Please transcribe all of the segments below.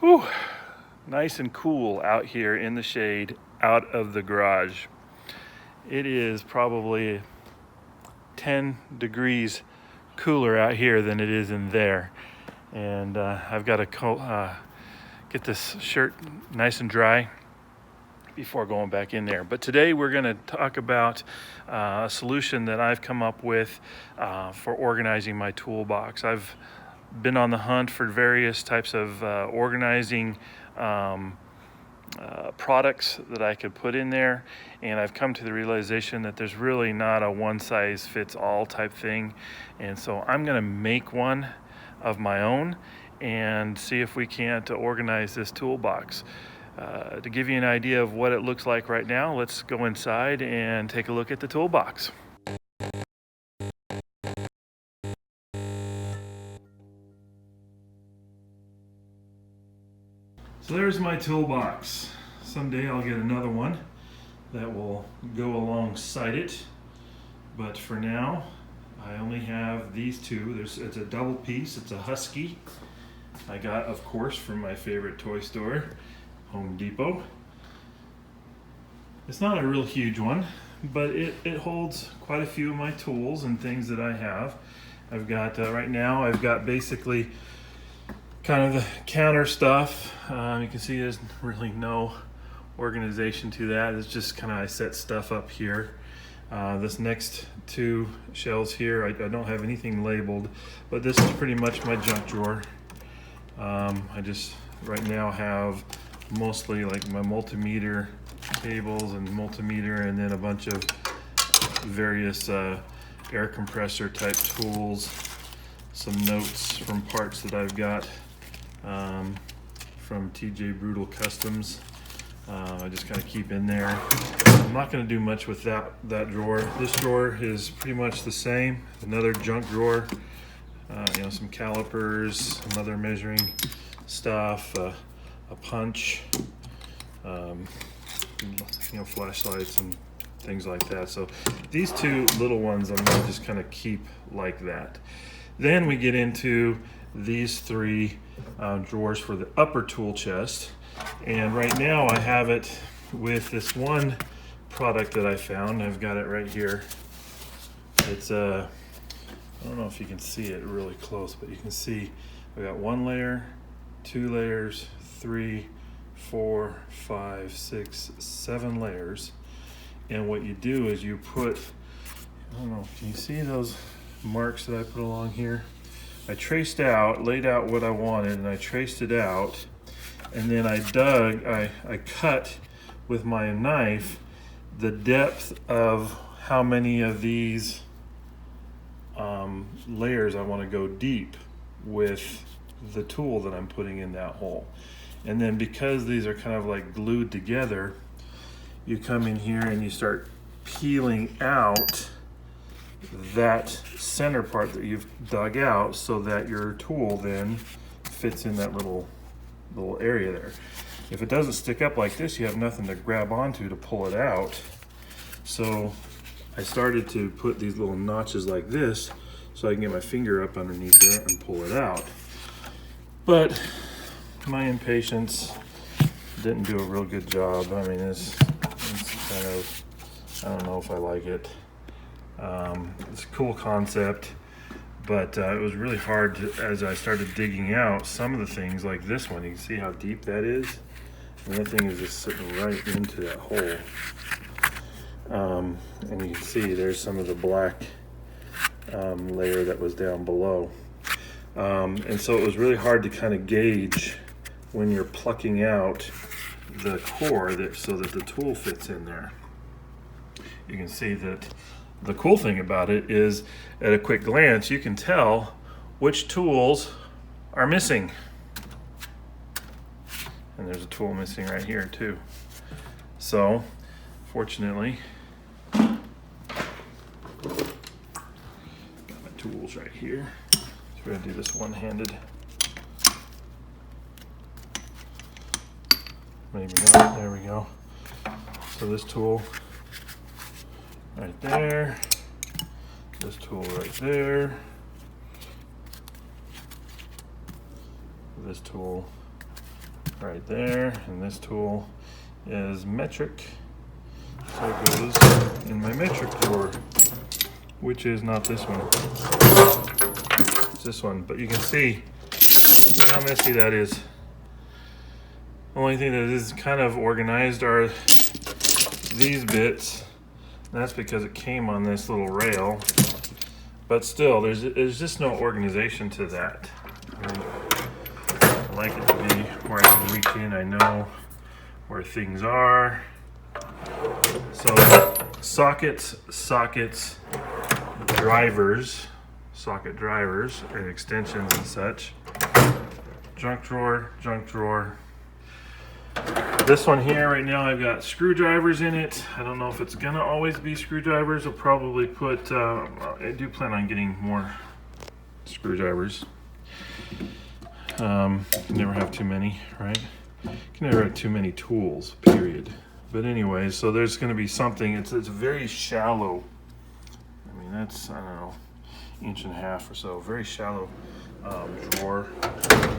Whew, nice and cool out here in the shade out of the garage. It is probably 10 degrees cooler out here than it is in there. And I've got to get this shirt nice and dry before going back in there. But today we're going to talk about a solution that I've come up with for organizing my toolbox. I've been on the hunt for various types of organizing products that I could put in there, and I've come to the realization that there's really not a one size fits all type thing, and so I'm going to make one of my own and see if we can't organize this toolbox. To give you an idea of what it looks like right now, let's go inside and take a look at the toolbox. So there's my toolbox. Someday I'll get another one that will go alongside it, but for now I only have these two. It's a double piece. It's a Husky. I got, of course, from my favorite toy store, Home Depot. It's not a real huge one, but it holds quite a few of my tools and things that I have. I've got, right now, I've got basically kind of the counter stuff. You can see there's really no organization to that. It's just kind of, I set stuff up here. This next two shelves here, I don't have anything labeled, but this is pretty much my junk drawer. I just right now have mostly like my multimeter cables and multimeter, and then a bunch of various air compressor type tools, some notes from parts that I've got from TJ Brutal Customs. I just kind of keep in there. I'm not going to do much with that drawer. This drawer is pretty much the same. Another junk drawer. Some calipers, some other measuring stuff, a punch, flashlights and things like that. So these two little ones I'm going to just kind of keep like that. Then we get into these three drawers for the upper tool chest. And right now I have it with this one product that I found. I've got it right here. It's I don't know if you can see it really close, but you can see I got 1 layer, 2 layers, 3, 4, 5, 6, 7 layers. And what you do is you put, I don't know, can you see those marks that I put along here? I traced out, laid out what I wanted, and I traced it out. And then I cut with my knife the depth of how many of these layers I want to go deep with the tool that I'm putting in that hole. And then because these are kind of like glued together, you come in here and you start peeling out that center part that you've dug out so that your tool then fits in that little area there. If it doesn't stick up like this, you have nothing to grab onto to pull it out. So I started to put these little notches like this so I can get my finger up underneath there and pull it out. But my impatience didn't do a real good job. I mean, it's kind of, I don't know if I like it. It's a cool concept, but it was really hard as I started digging out some of the things like this one. You can see how deep that is. And that thing is just sitting right into that hole. And you can see there's some of the black layer that was down below. And so it was really hard to kind of gauge when you're plucking out the core so that the tool fits in there. You can see that the cool thing about it is at a quick glance you can tell which tools are missing. And there's a tool missing right here too. So fortunately, got my tools right here. So we're gonna do this one-handed. Maybe not, there we go. So this tool right there, this tool right there, this tool right there, and this tool is metric, so it goes in my metric drawer, which is not this one. It's this one, but you can see how messy that is. The only thing that is kind of organized are these bits. That's because it came on this little rail, but still, there's just no organization to that. I like it to be where I can reach in. I know where things are. So sockets, drivers, socket drivers, and extensions and such. Junk drawer. This one here right now, I've got screwdrivers in it. I don't know if it's gonna always be screwdrivers. I'll probably put, I do plan on getting more screwdrivers. You can never have too many, right? You can never have too many tools, period. But anyway, so there's gonna be something, it's very shallow. I mean, that's, I don't know, inch and a half or so, very shallow drawer.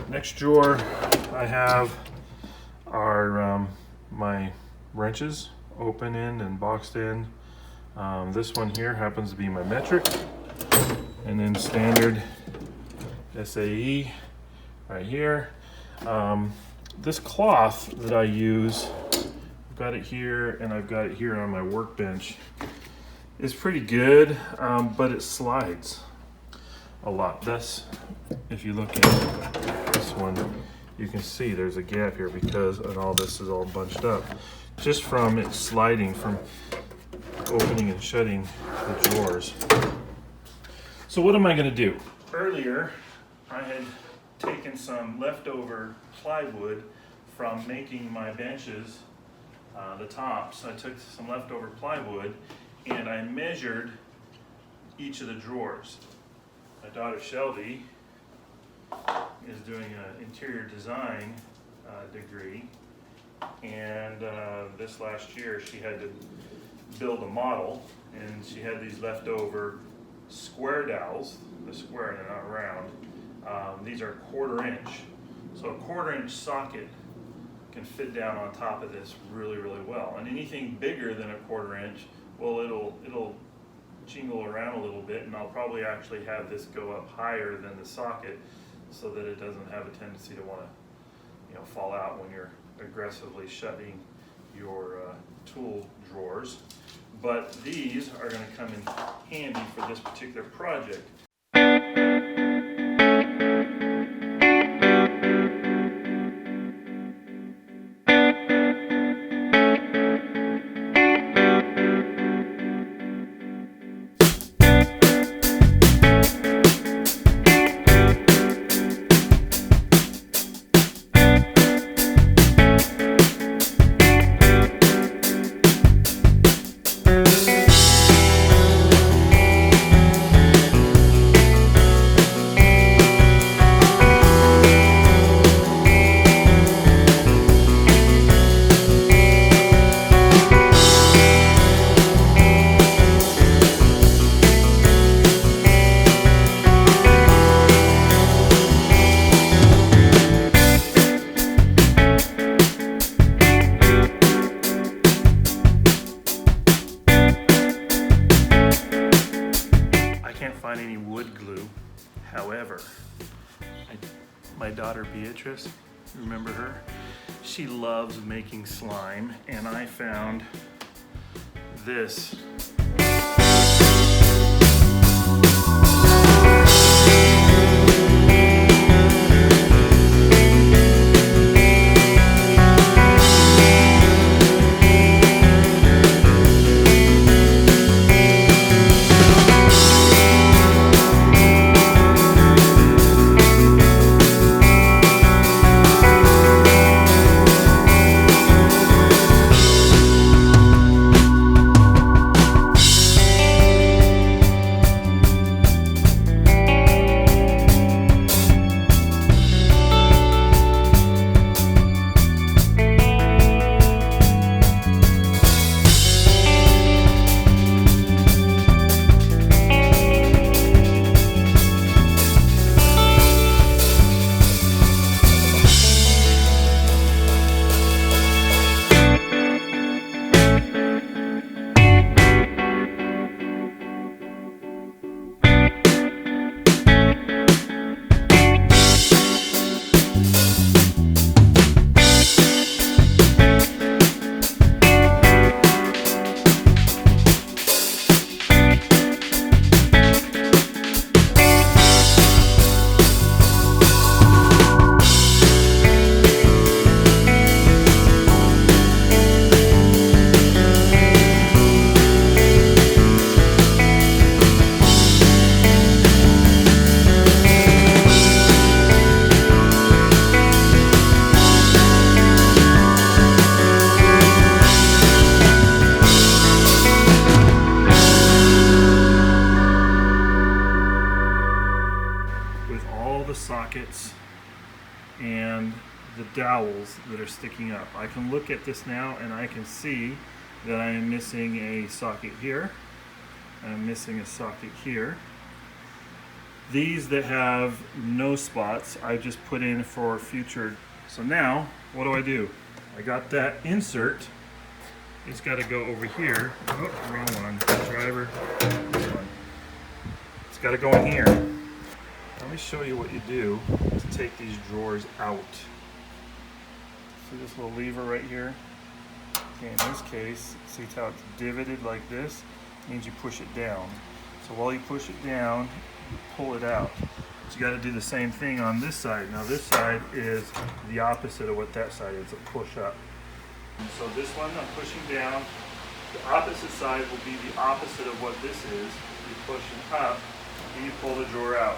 Next drawer I have are my wrenches, open end and boxed end. This one here happens to be my metric, and then standard SAE right here. This cloth that I use, I've got it here and I've got it here on my workbench, is pretty good, but it slides a lot. That's, if you look at this one, you can see there's a gap here because and all this is all bunched up just from it sliding, from opening and shutting the drawers. So what am I going to do? Earlier I had taken some leftover plywood from making my benches, the tops. I took some leftover plywood and I measured each of the drawers. My daughter Shelby is doing an interior design degree, and this last year she had to build a model, and she had these leftover square dowels. They're square and they're not round. These are 1/4 inch, so a 1/4 inch socket can fit down on top of this really well, and anything bigger than a 1/4 inch, well, it'll jingle around a little bit, and I'll probably actually have this go up higher than the socket so that it doesn't have a tendency to want to, fall out when you're aggressively shutting your tool drawers. But these are going to come in handy for this particular project. Any wood glue. However, my daughter Beatrice, remember her? She loves making slime, and I found this. dowels that are sticking up. I can look at this now and I can see that I am missing a socket here. I'm missing a socket here. These that have no spots, I just put in for future. So now, what do? I got that insert. It's got to go over here. Oh, wrong one. Driver. This one. It's got to go in here. Let me show you what you do to take these drawers out. See this little lever right here? Okay, in this case, see how it's divoted like this? It means you push it down. So while you push it down, you pull it out. But you got to do the same thing on this side. Now this side is the opposite of what that side is, a push up. And so this one I'm pushing down. The opposite side will be the opposite of what this is. You push it up and you pull the drawer out.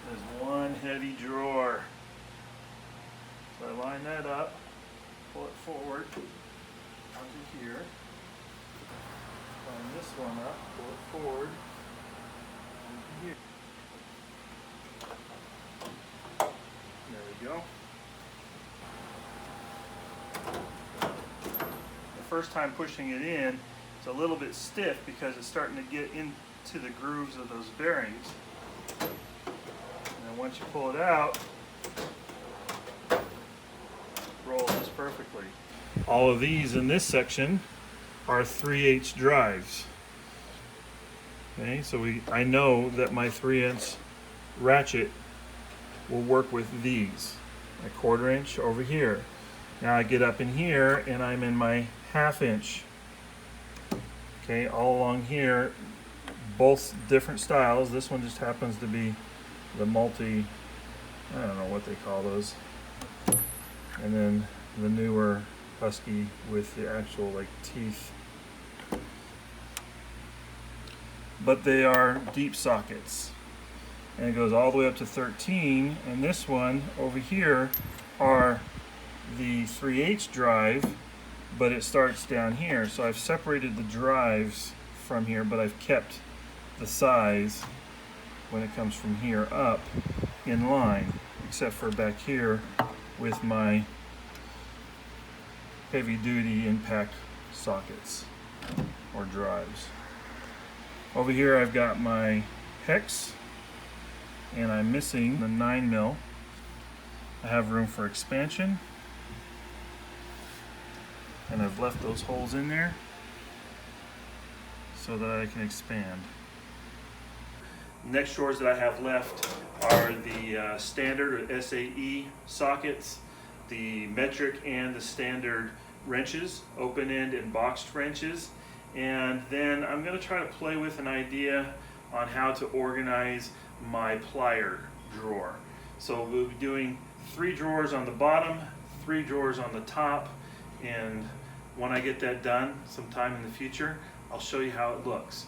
There's one heavy drawer. So I line that up, pull it forward onto here. Line this one up, pull it forward onto here. There we go. The first time pushing it in, it's a little bit stiff because it's starting to get into the grooves of those bearings. And once you pull it out, it rolls just perfectly. All of these in this section are 3/8 drives. Okay, so I know that my 3" ratchet will work with these. My 1/4 inch over here. Now I get up in here and I'm in my 1/2 inch. Okay, all along here, both different styles. This one just happens to be the multi, I don't know what they call those. And then the newer Husky with the actual like teeth. But they are deep sockets. And it goes all the way up to 13. And this one over here are the 3/8 drive, but it starts down here. So I've separated the drives from here, but I've kept the size when it comes from here up in line, except for back here with my heavy duty impact sockets or drives. Over here I've got my hex and I'm missing the 9mm. I have room for expansion and I've left those holes in there so that I can expand. Next drawers that I have left are the standard or SAE sockets, the metric and the standard wrenches, open end and boxed wrenches. And then I'm going to try to play with an idea on how to organize my plier drawer. So we'll be doing 3 drawers on the bottom, 3 drawers on the top, and when I get that done sometime in the future, I'll show you how it looks.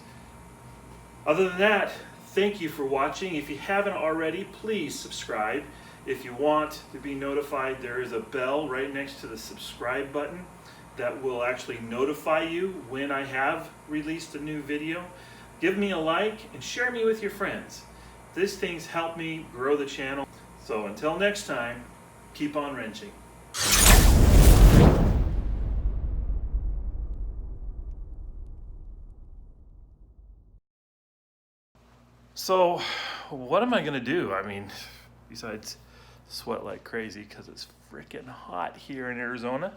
Other than that, thank you for watching. If you haven't already, please subscribe. If you want to be notified, there is a bell right next to the subscribe button that will actually notify you when I have released a new video. Give me a like and share me with your friends. These things help me grow the channel. So until next time, keep on wrenching. So what am I gonna do? I mean, besides sweat like crazy because it's freaking hot here in Arizona.